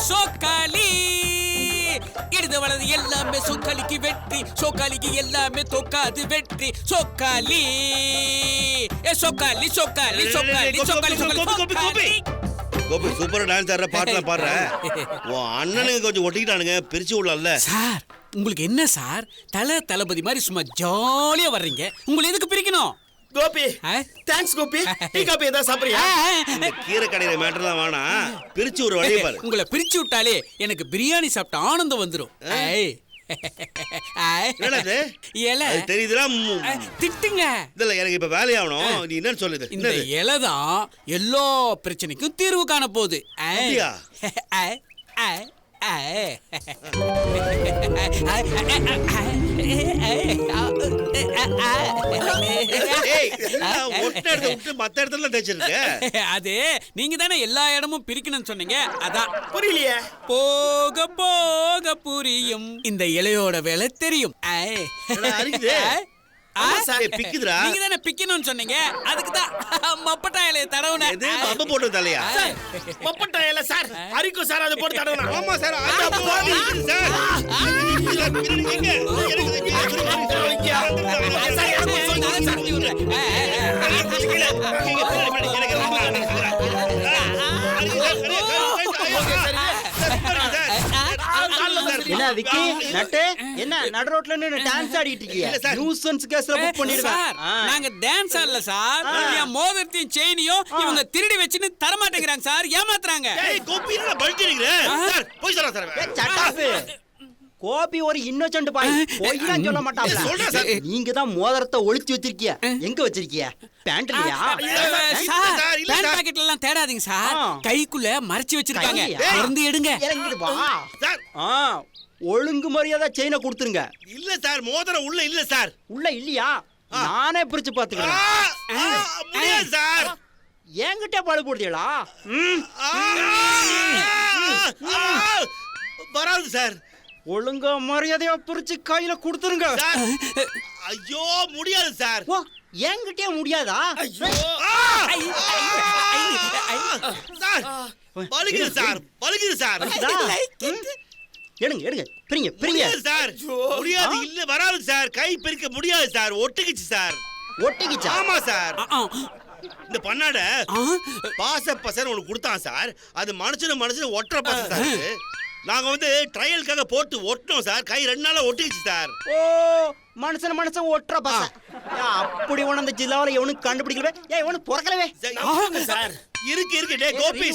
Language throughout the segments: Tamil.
சோக்காலி இடது வலது எல்லாமே சோக்காலிக்கு வெற்றி, சோக்காலிக்கு எல்லாமே தோக்காது வெற்றி. சோக்காலி சோக்காலி சோக்காலி சோக்காலி சோக்காலி சோக்காலி. கோபி சூப்பரா டான்ஸ் ஆடுற பாட்டுலாம் பாடுற. உன் அண்ணனுங்க கொஞ்சம் ஒட்டிக்கிட்டானுங்க, பிரிச்சு விடலாம்ல. சார் உங்களுக்கு என்ன சார், தளபதி மாதிரி சும்மா ஜாலியா வர்றீங்க, உங்களை எதுக்கு பிரிக்கணும்? Gopi thanks Gopi. Tea coffee ஏதாவது சாப்பிடுறியா? இந்த கீரை கடையில மேட்டர்லாம் வேணா, பிரிச்சு ஒரு வழியை பாரு. உங்களை பிரிச்சு விட்டாலே எனக்கு பிரியாணி சாப்பிட்ட ஆனந்தம் வந்துடும். தெரியுதுடா, திட்டுங்க. இதுல எனக்கு இப்ப வேலையாகணும். நீ என்னன்னு சொல்லுது? இந்த இலை தான் எல்லா பிரச்சனைக்கும் தீர்வு காண போகுது. அது நீங்க தானே எல்லா இடமும் பிரிக்கணும்னு சொன்னீங்க, அதான். புரியலையே. போக போக புரியும், இந்த இலையோட வேலை தெரியும். நீங்க தானே பிக்கணும்னு சொன்னீங்க, அதுக்குதான் மப்பட்டா இலைய தடவுன. போட்டு தலையா? மப்பட்டா இலை சார், அரிக்கும் சார், அதை போட்டு தடவுன. ஆமா சார். என்ன விக்கி நட்டு, என்ன நடு ரோட்ல நின்னு டான்ஸ் ஆடிட்டு இருக்கீங்க? நியூசன்ஸ் கேஸ்ல புக் பண்ணிடுவேன். நாங்க டான்ஸ் ஆடல சார், என் மோதிரத்தையும் செயினையும் இவங்க திருடி வச்சுன்னு தர மாட்டேங்கிறாங்க சார், ஏமாத்துறாங்க. கோபி ஒரு இன்னோசென்ட் பாய், போய்தான் சொல்ல மாட்டாங்க. நீங்க தான் மோதிரத்தை ஒளிச்சு வச்சிருக்கீங்க. எங்க வச்சிருக்கீங்க? பேண்ட்லயா? பேண்ட் பாக்கெட்ல எல்லாம் தேடாதீங்க சார், கைக்குள்ள மறைச்சு வச்சிருக்காங்க, இருந்து எடுங்க. ஒழுங்கு மரியாதை செயினை கொடுத்துருங்க. இல்ல சார், மோதிரம் உள்ள இல்ல சார். உள்ள இல்லையா? நானே பிரிச்சு பாத்துக்கிறேன் சார். என்கிட்ட பாடு போடுறீங்களா? வராது சார். ஒழுங்கா மரியாதையா பிரிச்சு கையில கொடுத்துருங்க. ஐயோ முடியாது சார். என்கிட்டே முடியாதா? பழுகுது சார், பழுகுது சார். எடுங்க எடுங்க, பிரிங்க பிரிங்க சார். முடியாது, இல்ல வராது சார். கை பிரிக்க முடியாது சார், ஒட்டுக்குச்சு சார். ஒட்டுக்குச்சா? ஆமா சார். இந்த பண்ணாட பாச பசன்னு ஒண்ணு கொடுத்தான் சார். அது மனுஷனு ஒட்டுற பச சார். நாங்க வந்து ட்ரையலுக்காக போட்டு ஒட்டணும் சார். கை 2 நாளா ஒட்டிக்குச்சு சார். ஓ, மனுஷன் ஒட்டுற பச. அப்படி ஒண்ணு அந்த ஜில்லாவில எவனுக்கு கண்டுபிடிக்கலவே, எவனுக்கு பொறக்கலவே சார். இருக்கு டே கோபி,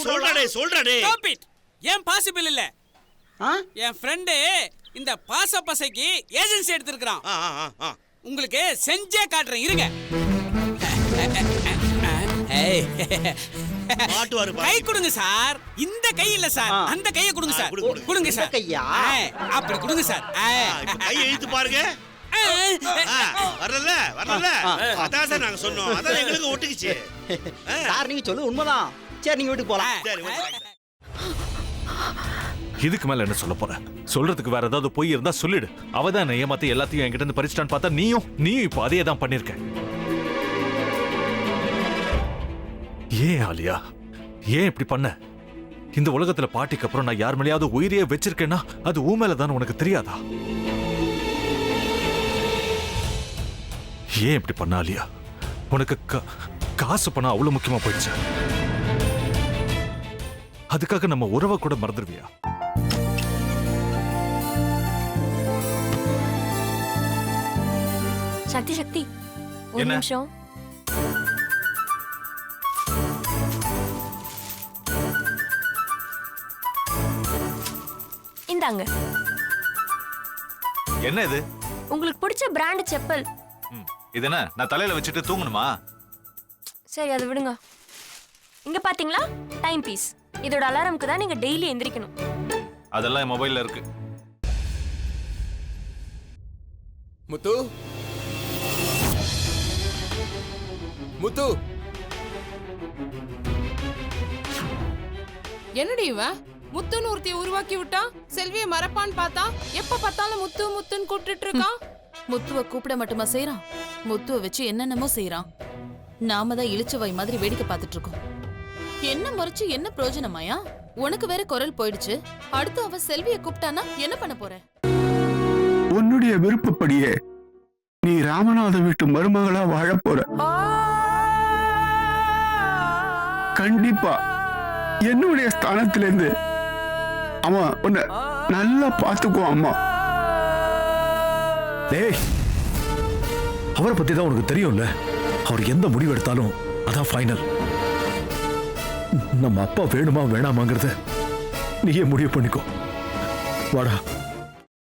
சொல்றடே. கோபி ஏன் பாசிபிள் இல்ல? என் ஃப்ரெண்டு இந்த பாச பசைக்கு ஏஜென்சி எடுத்திருக்கான். உங்களுக்கு செஞ்சே காட்டுறேன், இருங்க. கை கொடுங்க சார். இந்த கை இல்ல சார், அந்த கையை கொடுங்க சார். கொடுங்க சார். கையா? அப்படி கொடுங்க சார். கை எழுத்து பாருங்க. வரல அதான் சார் நாங்க சொன்னோம். அதான் எங்களுக்கு ஒட்டுக்குச்சு சார். நீங்க சொல்லு உண்மைதான். சரி, நீங்க வீட்டுக்கு போலாம். இதுக்கு மேல என்ன சொல்ல போற? சொல்றதுக்கு வேற ஏதாவது போய் இருந்தா சொல்லிடு. அவதான் ஏமாத்தி எல்லாத்தையும் என்கிட்ட இருந்து பறிச்சிட்டான்னு பார்த்தா நீயும் இப்போ அதே தான் பண்ணிருக்க. ஏன் ஆலியா, ஏன் இப்படி பண்ண? இந்த உலகத்துல பாட்டிக்கு அப்புறம் நான் யார் மேலேயாவது உயிரையே வச்சிருக்கேன்னா அது ஊ மேலதான் உனக்கு தெரியாதா? ஏன் இப்படி பண்ண ஆலியா? உனக்கு காசு பணம் அவ்வளவு முக்கியமா போயிடுச்சு. அதுக்காக நம்ம உறவை கூட மறந்துடுவியா? சக்தி ஒரு நிமிஷம். இந்தாங்க. என்ன இது? உங்களுக்கு பிடிச்ச பிராண்ட் செப்பல். இது என்ன நான் தலையில வச்சுட்டு தூங்கணுமா? சரி, அதை விடுங்க. இங்க பாத்தீங்களா, டைம் பீஸ். இதோட அலாரம்க்கு தான் நீங்க டெய்லி எந்திரிக்கணும். அதெல்லாம் என் மொபைல்ல இருக்கு. முத்து, முத்து. என்னடி இவன் முத்துன்னு ஒருத்திய உருவாக்கி விட்டா, செல்வியை மறப்பான்னு பார்த்தா எப்ப பார்த்தாலும் முத்து முத்துன்னு கூப்பிட்டு இருக்கான். முத்துவ கூப்பிட மட்டுமா செய்யறான், முத்துவ வச்சு என்னென்னமோ செய்யறான். நாம தான் இழிச்சவாய் மாதிரி வேடிக்கை பார்த்துட்டு இருக்கோம். என்ன முறைச்சு என்ன பிரயோஜனமாயா? உனக்கு வேற குரல் போயிடுச்சு. அடுத்து அவ செல்விய கூப்பிட்டானா என்ன பண்ண போற? உன்னுடைய விருப்பப்படியே நீ ராமநாத வீட்டு மருமகளா வாழ போற. கண்டிப்பா என்னுடைய ஸ்தானத்திலிருந்து அவன் உன்னை நல்லா பாத்துக்குவான் அம்மா. டேய், அவரை பத்தி தான் உனக்கு தெரியும்ல. அவர் எந்த முடிவு எடுத்தாலும் அதான் ஃபைனல். நம்ம அப்பா வேணுமா வேணாமாங்கிறத நீயே முடிவு பண்ணிக்கோ. வாடா.